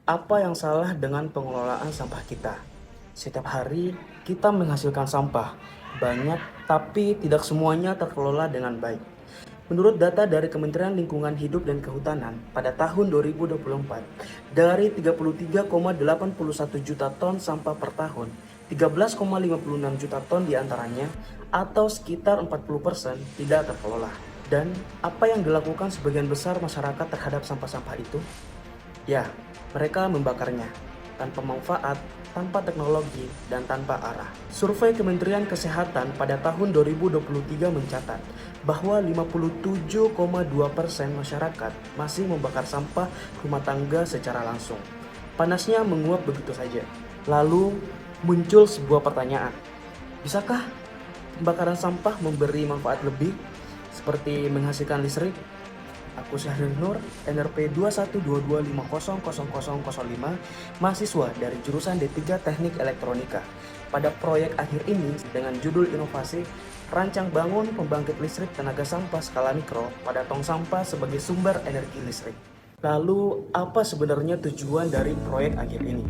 Apa yang salah dengan pengelolaan sampah kita? Setiap hari kita menghasilkan sampah banyak, tapi tidak semuanya terkelola dengan baik. Menurut data dari Kementerian Lingkungan Hidup dan Kehutanan, pada tahun 2024, dari 33,81 juta ton sampah per tahun, 13,56 juta ton diantaranya atau sekitar 40% tidak terkelola. Dan apa yang dilakukan sebagian besar masyarakat terhadap sampah-sampah itu? Ya, mereka membakarnya tanpa manfaat, tanpa teknologi, dan tanpa arah. Survei Kementerian Kesehatan pada tahun 2023 mencatat bahwa 57,2% masyarakat masih membakar sampah rumah tangga secara langsung. Panasnya menguap begitu saja. Lalu muncul sebuah pertanyaan. Bisakah pembakaran sampah memberi manfaat lebih seperti menghasilkan listrik? Aku Syahril Nur, NRP 21225000005, mahasiswa dari jurusan D3 Teknik Elektronika. Pada proyek akhir ini dengan judul inovasi Rancang Bangun Pembangkit Listrik Tenaga Sampah Skala Mikro pada tong sampah sebagai sumber energi listrik. Lalu, apa sebenarnya tujuan dari proyek akhir ini?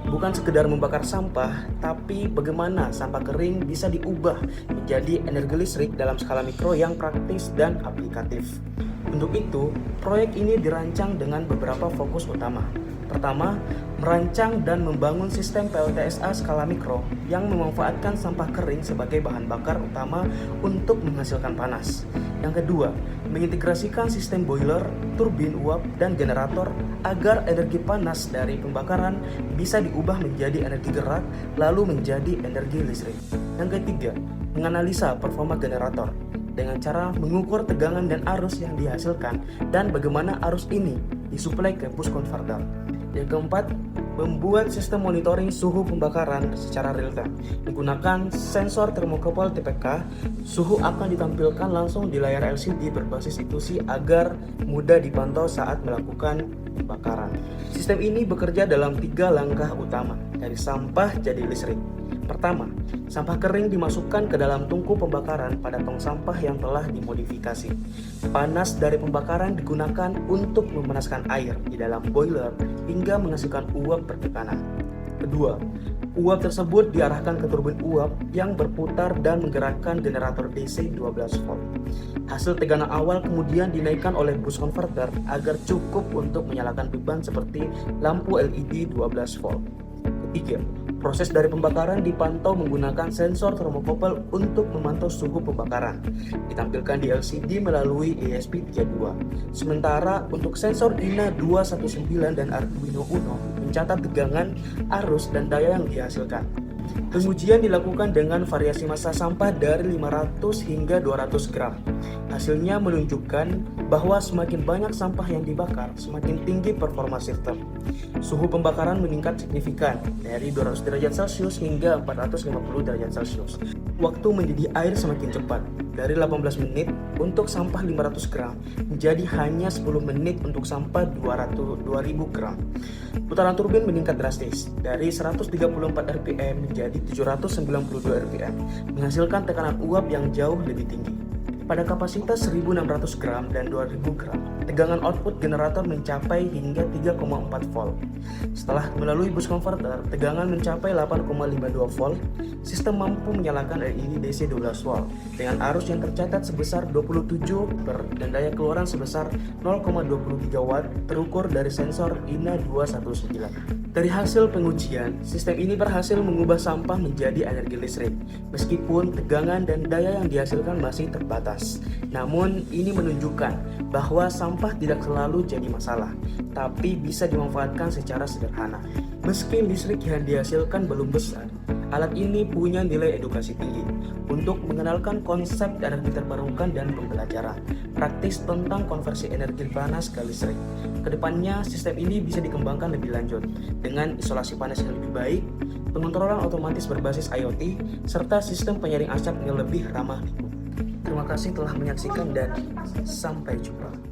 Bukan sekedar membakar sampah, tapi bagaimana sampah kering bisa diubah menjadi energi listrik dalam skala mikro yang praktis dan aplikatif. Untuk itu, proyek ini dirancang dengan beberapa fokus utama. Pertama, merancang dan membangun sistem PLTSA skala mikro yang memanfaatkan sampah kering sebagai bahan bakar utama untuk menghasilkan panas. Yang kedua, mengintegrasikan sistem boiler, turbin uap, dan generator agar energi panas dari pembakaran bisa diubah menjadi energi gerak lalu menjadi energi listrik. Yang ketiga, menganalisa performa generator dengan cara mengukur tegangan dan arus yang dihasilkan dan bagaimana arus ini disuplai ke bus konverter. Yang keempat, membuat sistem monitoring suhu pembakaran secara real time. Menggunakan sensor termokouple TPK, suhu akan ditampilkan langsung di layar LCD berbasis institusi agar mudah dipantau saat melakukan pembakaran. Sistem ini bekerja dalam 3 langkah utama, dari sampah jadi listrik. Pertama, sampah kering dimasukkan ke dalam tungku pembakaran pada tong sampah yang telah dimodifikasi. Panas dari pembakaran digunakan untuk memanaskan air di dalam boiler hingga menghasilkan uap bertekanan. Kedua, uap tersebut diarahkan ke turbin uap yang berputar dan menggerakkan generator DC 12 volt. Hasil tegangan awal kemudian dinaikkan oleh bus converter agar cukup untuk menyalakan beban seperti lampu LED 12 volt. Ketiga, proses dari pembakaran dipantau menggunakan sensor termokouple untuk memantau suhu pembakaran. Ditampilkan di LCD melalui ESP32. Sementara untuk sensor INA 219 dan Arduino Uno mencatat tegangan, arus, dan daya yang dihasilkan. Pengujian dilakukan dengan variasi massa sampah dari 500 hingga 200 gram. Hasilnya menunjukkan bahwa semakin banyak sampah yang dibakar, semakin tinggi performa sistem. Suhu pembakaran meningkat signifikan dari 200 derajat Celcius hingga 450 derajat Celcius. Waktu mendidih air semakin cepat, dari 18 menit untuk sampah 500 gram menjadi hanya 10 menit untuk sampah 2000 gram. Putaran turbin meningkat drastis, dari 134 rpm menjadi 792 rpm, menghasilkan tekanan uap yang jauh lebih tinggi. Pada kapasitas 1600 gram dan 2000 gram, tegangan output generator mencapai hingga 3,4 volt. Setelah melalui bus converter, tegangan mencapai 8,52 volt. Sistem mampu menyalakan LED DC 12 volt dengan arus yang tercatat sebesar 27 dan daya keluaran sebesar 0,23 watt terukur dari sensor INA 219. Dari hasil pengujian, sistem ini berhasil mengubah sampah menjadi energi listrik, meskipun tegangan dan daya yang dihasilkan masih terbatas. Namun, ini menunjukkan bahwa sampah tidak selalu jadi masalah, tapi bisa dimanfaatkan secara sederhana. Meski listrik yang dihasilkan belum besar, alat ini punya nilai edukasi tinggi untuk mengenalkan konsep energi terbarukan dan pembelajaran praktis tentang konversi energi panas ke listrik. Kedepannya, sistem ini bisa dikembangkan lebih lanjut dengan isolasi panas yang lebih baik, pengontrolan otomatis berbasis IoT, serta sistem penyaring asap yang lebih ramah lingkungan. Terima kasih telah menyaksikan dan sampai jumpa.